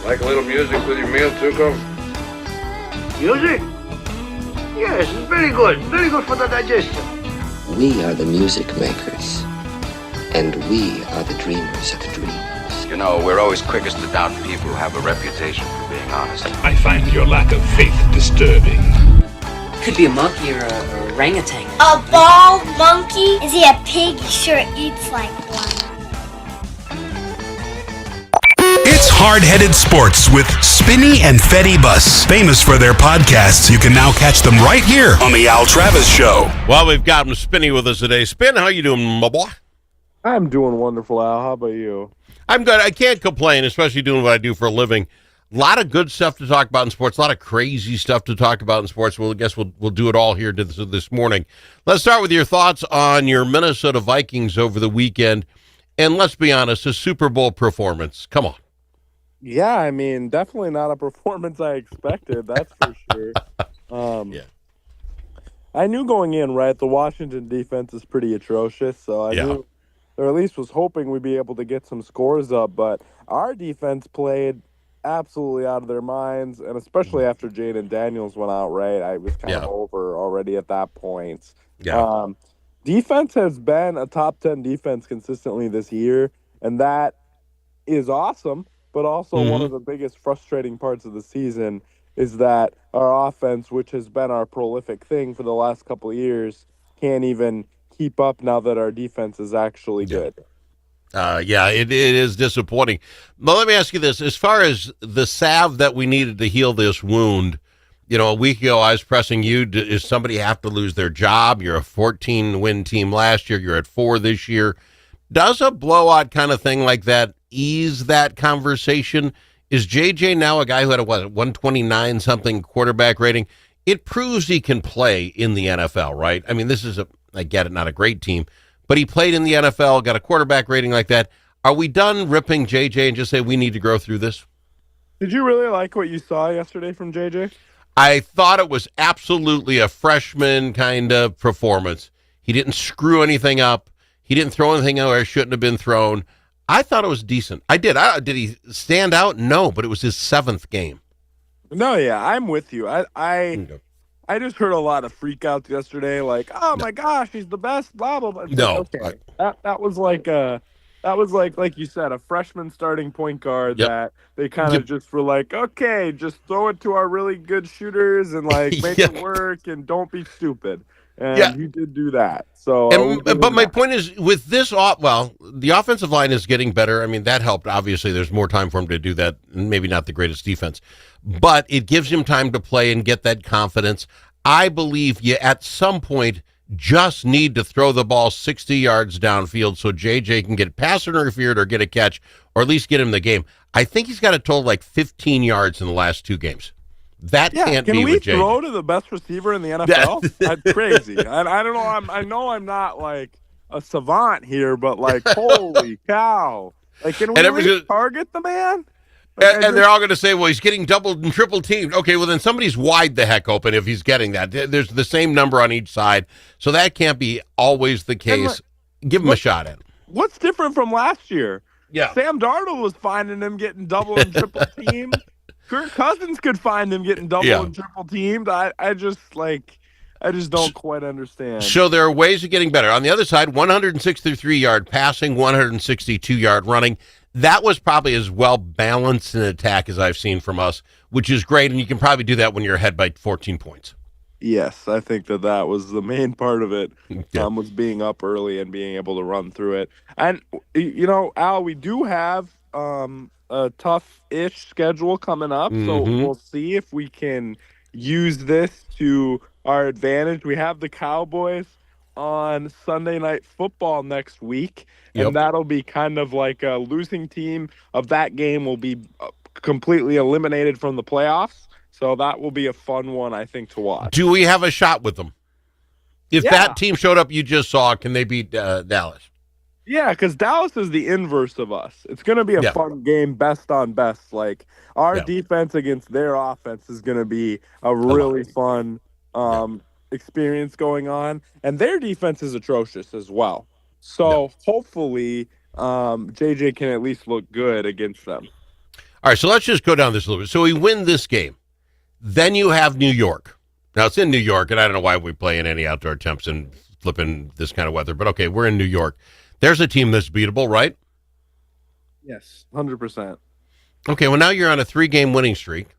Like a little music with your meal, Tuco? Music? Yes, it's very good. Very good for the digestion. We are the music makers, and we are the dreamers of dreams. You know, we're always quickest to doubt people who have a reputation for being honest. I find your lack of faith disturbing. Could be a monkey or a orangutan. A bald monkey? Is he a pig? He sure eats like one. It's Hard-Headed Sports with Spinny and Fetty Bus. Famous for their podcasts, you can now catch them right here on the Al Travis Show. Well, we've got Spinny with us today. Spin, how you doing, my boy? I'm doing wonderful, Al. How about you? I'm good. I can't complain, especially doing what I do for a living. A lot of good stuff to talk about in sports, a lot of crazy stuff to talk about in sports. Well, I guess we'll do it all here this morning. Let's start with your thoughts on your Minnesota Vikings over the weekend. And let's be honest, a Super Bowl performance. Come on. Yeah, I mean, definitely not a performance I expected, that's for sure. Yeah. I knew going in, right, the Washington defense is pretty atrocious, so I knew, or at least was hoping we'd be able to get some scores up, but our defense played absolutely out of their minds, and especially after Jaden Daniels went out, right, I was kind of over already at that point. Yeah. Defense has been a top 10 defense consistently this year, and that is awesome. But also one of the biggest frustrating parts of the season is that our offense, which has been our prolific thing for the last couple of years, can't even keep up now that our defense is actually good. It is disappointing. But let me ask you this. As far as the salve that we needed to heal this wound, a week ago I was pressing you, does somebody have to lose their job? You're a 14-win team last year. You're at 4 this year. Does a blowout kind of thing like that ease that conversation? Is JJ now a guy who had a 129 something quarterback rating? It proves he can play in the NFL, right? I mean, this is I get it, not a great team, but he played in the NFL, got a quarterback rating like that. Are we done ripping JJ and just say we need to grow through this? Did you really like what you saw yesterday from JJ? I thought it was absolutely a freshman kind of performance. He didn't screw anything up. He didn't throw anything where it shouldn't have been thrown. I thought it was decent. I did. Did he stand out? No, but it was his 7th game. No, yeah, I'm with you. I just heard a lot of freakouts yesterday, like, oh my gosh, he's the best, blah blah blah. No, okay. That was like you said, a freshman starting point guard that they kind of just were like, okay, just throw it to our really good shooters and like make it work and don't be stupid. And he did do that. So, but my point is, with this, the offensive line is getting better. I mean, that helped. Obviously, there's more time for him to do that. Maybe not the greatest defense, but it gives him time to play and get that confidence. I believe you at some point just need to throw the ball 60 yards downfield so JJ can get pass interfered or get a catch, or at least get him the game. I think he's got a total like 15 yards in the last 2 games. That can't be with JJ. Can we throw to the best receiver in the NFL? That's crazy. I don't know. I know I'm not like a savant here, but like, holy cow! Like, can we really target the man? Like, and they're all going to say, well, he's getting doubled and triple teamed. Okay, well then somebody's wide the heck open if he's getting that. There's the same number on each side, so that can't be always the case. Give him a shot at it. What's different from last year? Yeah, Sam Darnold was finding him getting double and triple teamed. Kirk Cousins could find him getting double and triple teamed. I just don't quite understand. So there are ways of getting better. On the other side, 163-yard passing, 162-yard running. That was probably as well balanced an attack as I've seen from us, which is great. And you can probably do that when you're ahead by 14 points. Yes, I think that was the main part of it, was being up early and being able to run through it. And, Al, we do have a tough-ish schedule coming up, so we'll see if we can use this to our advantage. We have the Cowboys on Sunday Night Football next week, and that'll be kind of like a losing team of that game will be completely eliminated from the playoffs, so that will be a fun one, I think, to watch. Do we have a shot with them? If that team showed up you just saw, can they beat Dallas? Yeah, because Dallas is the inverse of us. It's going to be a fun game, best on best. Like, our defense against their offense is going to be a really fun experience going on. And their defense is atrocious as well. So hopefully JJ can at least look good against them. All right, so let's just go down this a little bit. So we win this game. Then you have New York. Now, it's in New York, and I don't know why we play in any outdoor temps and flipping this kind of weather, but okay, we're in New York. There's a team that's beatable, right? Yes, 100%. Okay, well, now you're on a 3-game winning streak.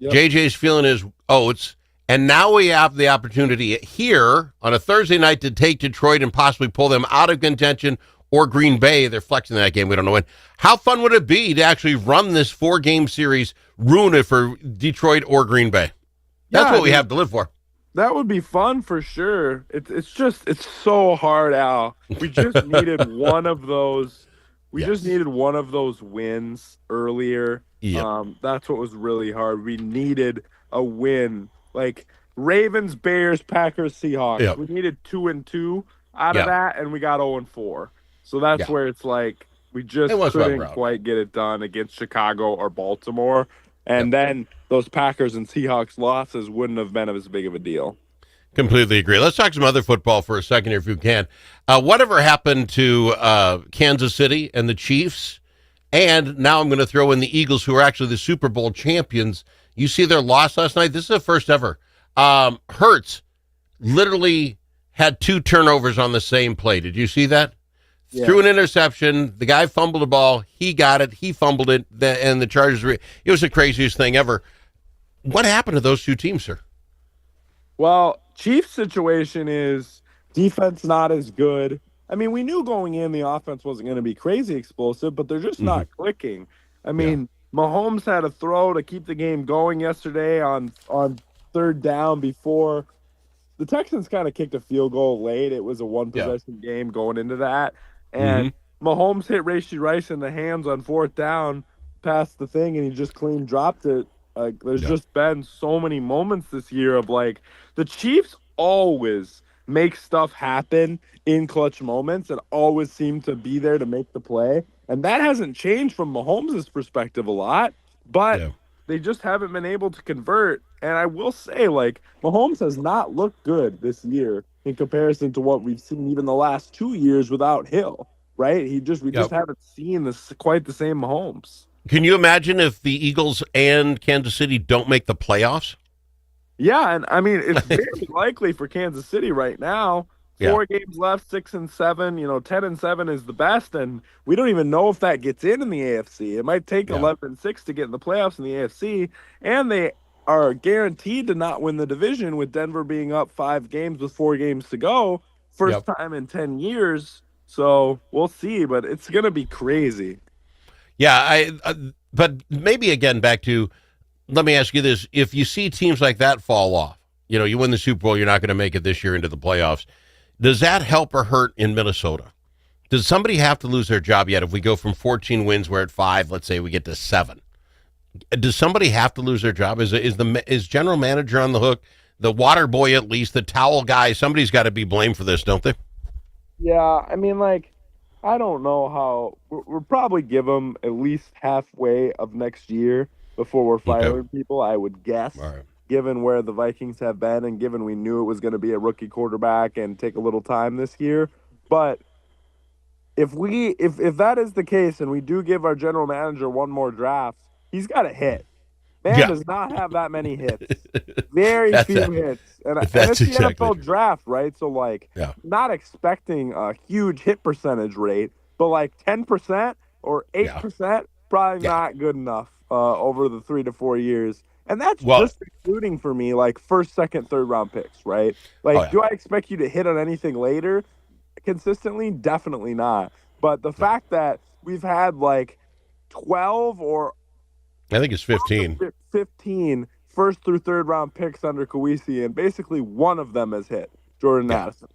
Yep. JJ's feeling his oats, and now we have the opportunity here on a Thursday night to take Detroit and possibly pull them out of contention, or Green Bay. They're flexing that game. We don't know when. How fun would it be to actually run this 4-game series, ruin it for Detroit or Green Bay? That's what we have to live for. That would be fun for sure. It's so hard, Al. We just needed one of those. We just needed one of those wins earlier. Yep. That's what was really hard. We needed a win, like Ravens, Bears, Packers, Seahawks. Yep. We needed 2 and 2 out of that, and we got 0 and 4. So that's where it's like we just couldn't quite get it done against Chicago or Baltimore. And then those Packers and Seahawks losses wouldn't have been as big of a deal. Completely agree. Let's talk some other football for a second here, if you can. Whatever happened to Kansas City and the Chiefs? And now I'm going to throw in the Eagles, who are actually the Super Bowl champions. You see their loss last night? This is the first ever. Hurts literally had 2 turnovers on the same play. Did you see that? Yeah. Threw an interception. The guy fumbled the ball. He got it. He fumbled it. And the Chargers, it was the craziest thing ever. What happened to those 2 teams, sir? Well, Chiefs' situation is defense not as good. I mean, we knew going in the offense wasn't going to be crazy explosive, but they're just not clicking. I mean, Mahomes had a throw to keep the game going yesterday on 3rd down before the Texans kind of kicked a field goal late. It was a 1-possession game going into that. And Mahomes hit Rashee Rice in the hands on 4th down past the thing, and he just clean dropped it. Like, there's just been so many moments this year of, like, the Chiefs always make stuff happen in clutch moments and always seem to be there to make the play. And that hasn't changed from Mahomes' perspective a lot, but they just haven't been able to convert. And I will say, like, Mahomes has not looked good this year in comparison to what we've seen even the last 2 years without Hill, right? We just haven't seen quite the same Mahomes. Can you imagine if the Eagles and Kansas City don't make the playoffs? Yeah, and I mean, it's very likely for Kansas City right now. 4 games left, 6 and 7. 10 and 7 is the best, and we don't even know if that gets in the AFC. It might take 11 and 6 to get in the playoffs in the AFC, and they are guaranteed to not win the division with Denver being up 5 games with 4 games to go. First time in 10 years. So we'll see, but it's going to be crazy. Yeah, but maybe again back to, let me ask you this. If you see teams like that fall off, you win the Super Bowl, you're not going to make it this year into the playoffs. Does that help or hurt in Minnesota? Does somebody have to lose their job yet? If we go from 14 wins, we're at 5, let's say we get to 7. Does somebody have to lose their job? Is general manager on the hook, the water boy at least, the towel guy? Somebody's got to be blamed for this, don't they? Yeah, I mean, like, I don't know how we'll probably give them at least halfway of next year before we're firing people, I would guess, given where the Vikings have been and given we knew it was going to be a rookie quarterback and take a little time this year. But if that is the case and we do give our general manager one more draft, he's got to hit. Man does not have that many hits. Very few hits. And it's the NFL draft, right? So, like, not expecting a huge hit percentage rate, but like 10% or 8%, probably not good enough over the 3 to 4 years. And that's just including for me, like, 1st, 2nd, 3rd round picks, right? Like, do I expect you to hit on anything later consistently? Definitely not. But the fact that we've had like 12 or I think it's 15. 15 1st through 3rd round picks under Kawisi, and basically one of them has hit, Jordan Addison.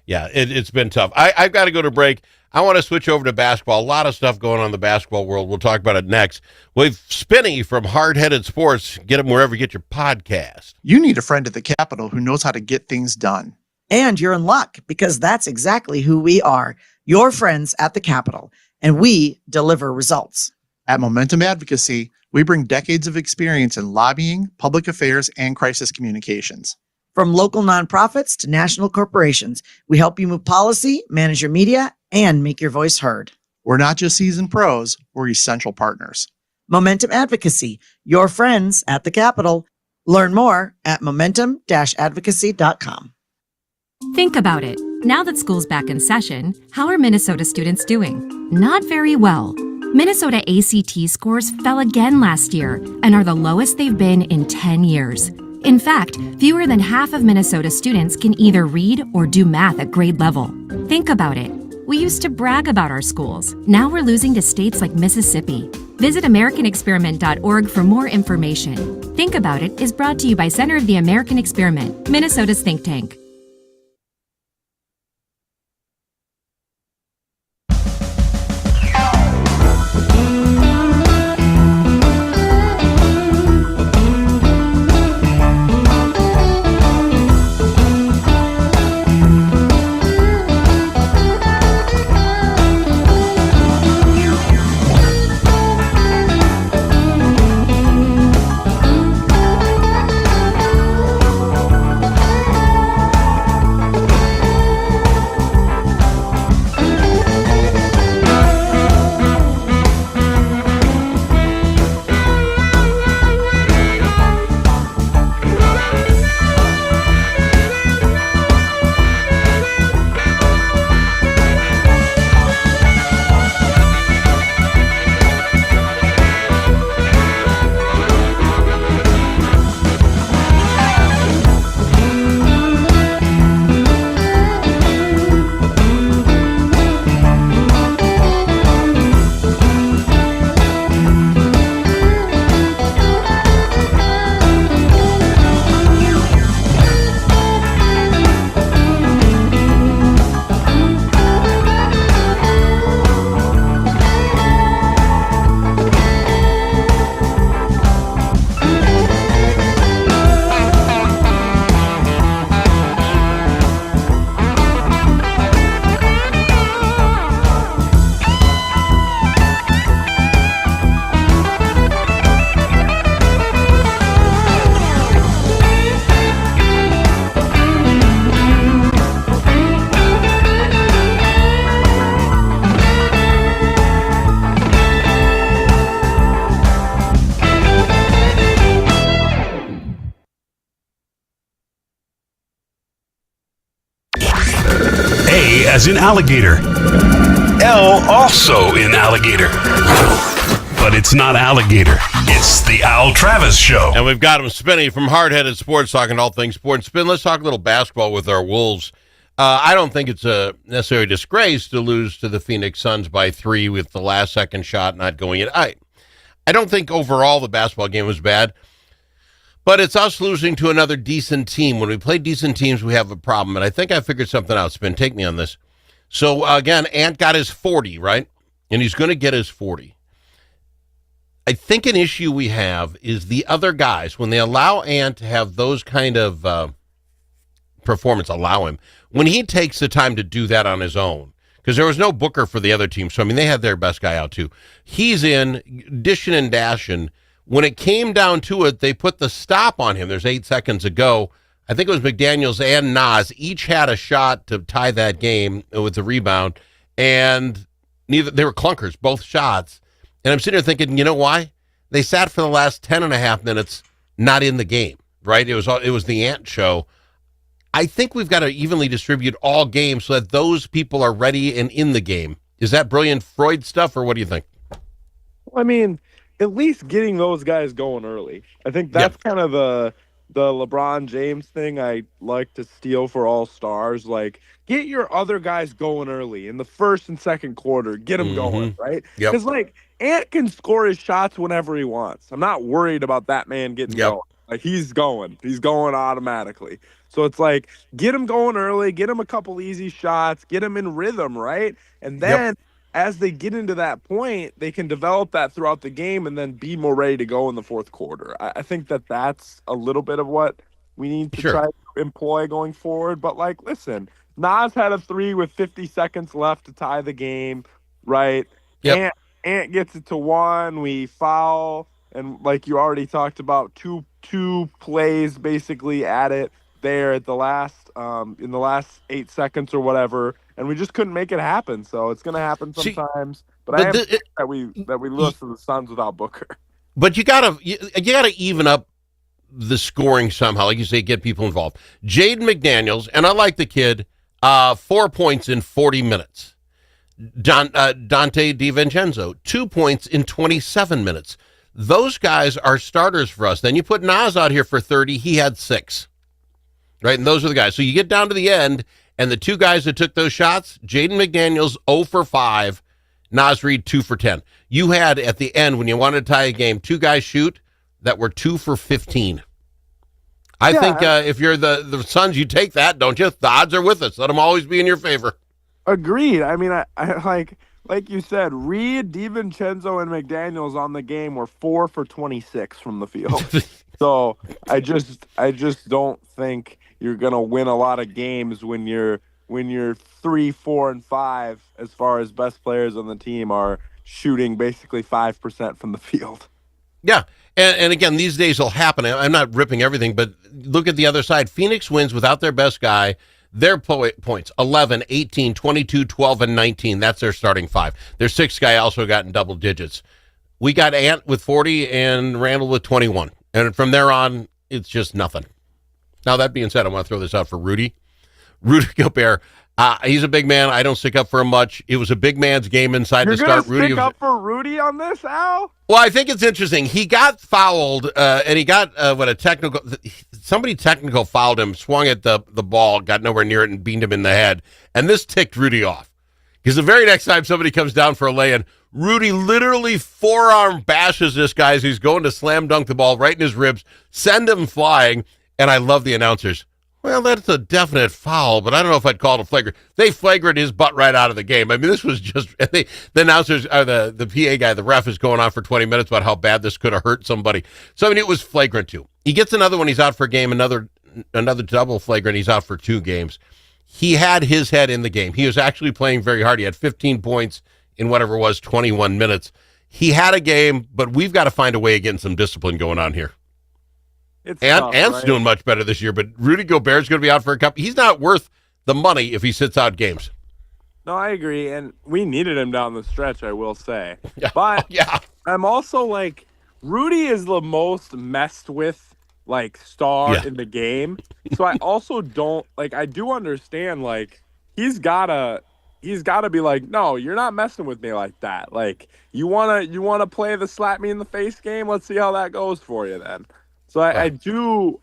Yeah, it's been tough. I've got to go to break. I want to switch over to basketball. A lot of stuff going on in the basketball world. We'll talk about it next. We've Spinny from Hard Headed Sports. Get them wherever you get your podcast. You need a friend at the Capitol who knows how to get things done. And you're in luck, because that's exactly who we are, your friends at the Capitol, and we deliver results. At Momentum Advocacy, we bring decades of experience in lobbying, public affairs, and crisis communications. From local nonprofits to national corporations, we help you move policy, manage your media, and make your voice heard. We're not just seasoned pros, we're essential partners. Momentum Advocacy, your friends at the Capitol. Learn more at momentum-advocacy.com. Think about it. Now that school's back in session, how are Minnesota students doing? Not very well. Minnesota ACT scores fell again last year and are the lowest they've been in 10 years. In fact, fewer than half of Minnesota students can either read or do math at grade level. Think about it. We used to brag about our schools. Now we're losing to states like Mississippi. Visit AmericanExperiment.org for more information. Think About It is brought to you by Center of the American Experiment, Minnesota's think tank. A as in alligator. L also in alligator. But it's not alligator. It's the Al Travis Show. And we've got him, Spinny, from Hard Headed Sports, talking all things sports. Spin, let's talk a little basketball with our Wolves. I don't think it's a necessary disgrace to lose to the Phoenix Suns by 3 with the last second shot not going in. I don't think overall the basketball game was bad, but it's us losing to another decent team. When we play decent teams, we have a problem, and I think I figured something out. Spin, take me on this. So, again, Ant got his 40, right? And he's going to get his 40. I think an issue we have is the other guys, when they allow Ant to have those kind of performance, allow him, when he takes the time to do that on his own, because there was no Booker for the other team, so, I mean, they had their best guy out, too. He's in, dishing and dashing. When it came down to it, they put the stop on him. There's 8 seconds ago. I think it was McDaniels and Nas each had a shot to tie that game with the rebound, and they were clunkers, both shots. And I'm sitting there thinking, you know why? They sat for the last 10 and a half minutes not in the game, right? It was the Ant show. I think we've got to evenly distribute all games so that those people are ready and in the game. Is that brilliant Freud stuff, or what do you think? I mean, at least getting those guys going early. I think that's kind of the LeBron James thing I like to steal for all stars. Like, get your other guys going early in the first and second quarter. Get them going, right? Because, like, Ant can score his shots whenever he wants. I'm not worried about that man getting going. Like, he's going. He's going automatically. So it's like, get him going early, get him a couple easy shots, get him in rhythm, right? And then as they get into that point, they can develop that throughout the game and then be more ready to go in the fourth quarter. I think that's a little bit of what we need to try to employ going forward. But, like, listen, Nas had a 3 with 50 seconds left to tie the game, right? Ant gets it to 1. We foul, and like you already talked about, two plays basically at it there at the last in the last 8 seconds or whatever, and we just couldn't make it happen. So it's going to happen sometimes. But I am that we lost to the Suns without Booker. But you gotta even up the scoring somehow, like you say, get people involved. Jaden McDaniels, and I like the kid, 4 points in 40 minutes. Dante DiVincenzo, 2 points in 27 minutes. Those guys are starters for us. Then you put Nas out here for 30. He had 6. Right, and those are the guys. So you get down to the end, and the 2 guys that took those shots, Jaden McDaniels, 0 for 5, Nas Reed, 2 for 10. You had, at the end, when you wanted to tie a game, 2 guys shoot that were 2 for 15. I think if you're the Suns, you take that, don't you? The odds are with us. Let them always be in your favor. Agreed. I mean, I like you said, Reed, DiVincenzo, and McDaniels on the game were 4 for 26 from the field. So I just don't think you're gonna win a lot of games when you're 3, 4, and 5 as far as best players on the team are shooting basically 5% from the field. Yeah. And again, these days will happen. I'm not ripping everything, but look at the other side. Phoenix wins without their best guy. Their points, 11, 18, 22, 12, and 19. That's their starting 5. Their 6th guy also got in double digits. We got Ant with 40 and Randall with 21. And from there on, it's just nothing. Now, that being said, I want to throw this out for Rudy. Rudy Gobert. He's a big man. I don't stick up for him much. It was a big man's game inside to start. You're going to stick up for Rudy on this, Al? Well, I think it's interesting. He got fouled, and he got somebody technical fouled him, swung at the ball, got nowhere near it, and beamed him in the head. And this ticked Rudy off. Because the very next time somebody comes down for a lay-in, Rudy literally forearm bashes this guy as he's going to slam dunk the ball right in his ribs, send him flying, and I love the announcers. Well, that's a definite foul, but I don't know if I'd call it a flagrant. They flagrant his butt right out of the game. I mean, this was just the announcers, the PA guy, the ref is going on for 20 minutes about how bad this could have hurt somebody. So, I mean, it was flagrant too. He gets another one, he's out for a game, another double flagrant, he's out for 2 games. He had his head in the game. He was actually playing very hard. He had 15 points in whatever it was, 21 minutes. He had a game, but we've got to find a way of getting some discipline going on here. Ant's doing much better this year, but Rudy Gobert's going to be out for a couple. He's not worth the money if he sits out games. No, I agree, and we needed him down the stretch, I will say. Yeah. But I'm also like, Rudy is the most messed with star in the game. So I also don't I do understand he's gotta be like, no, you're not messing with me like that. Like you wanna play the slap me in the face game? Let's see how that goes for you then. So I do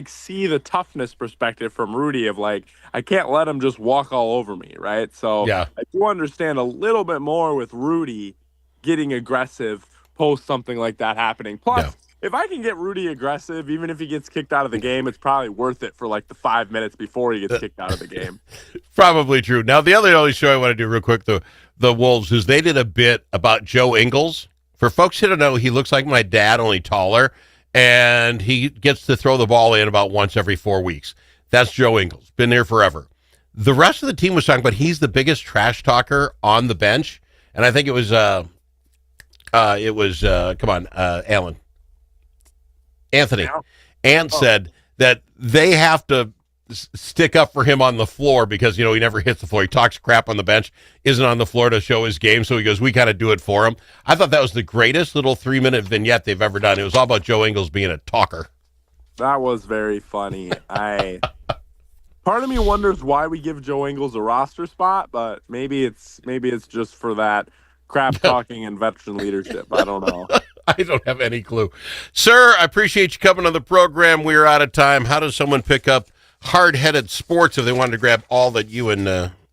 see the toughness perspective from Rudy of I can't let him just walk all over me, right? So I do understand a little bit more with Rudy getting aggressive post something like that happening. Plus, if I can get Rudy aggressive, even if he gets kicked out of the game, it's probably worth it for the 5 minutes before he gets kicked out of the game. Probably true. Now, the only show I want to do real quick, the Wolves, is they did a bit about Joe Ingles. For folks who don't know, he looks like my dad, only taller. And he gets to throw the ball in about once every 4 weeks. That's Joe Ingles. Been there forever. The rest of the team was talking about he's the biggest trash talker on the bench. And I think it was Anthony. Ant said that they have to stick up for him on the floor because, he never hits the floor. He talks crap on the bench, isn't on the floor to show his game. So he goes, we kind of do it for him. I thought that was the greatest little 3-minute vignette they've ever done. It was all about Joe Ingles being a talker. That was very funny. Part of me wonders why we give Joe Ingles a roster spot, but maybe it's just for that crap talking and veteran leadership. I don't know. I don't have any clue. Sir, I appreciate you coming on the program. We are out of time. How does someone pick up Hard-Headed Sports if they wanted to grab all that you and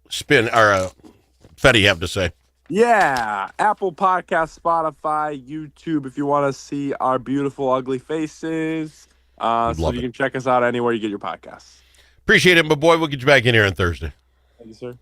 Fetty have to say? Yeah, Apple Podcast, Spotify, YouTube, if you want to see our beautiful, ugly faces. So you can check us out anywhere you get your podcasts. Appreciate it, my boy. We'll get you back in here on Thursday. Thank you, sir.